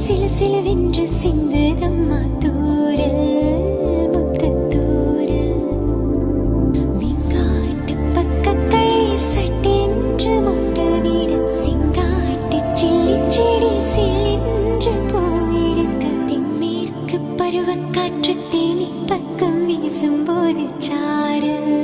சில சிலவென்று சிந்துதம்மா தூரல் முத்தத்தூரல் விங்காட்டு பக்கத்தை சட்டென்று முட்டவிட சிங்காட்டு சில்லி செடி சில்லென்று போயிடுக்க தென்மேற்கு பருவக்காற்று தேனி பக்கம் வீசும்போது சாரல்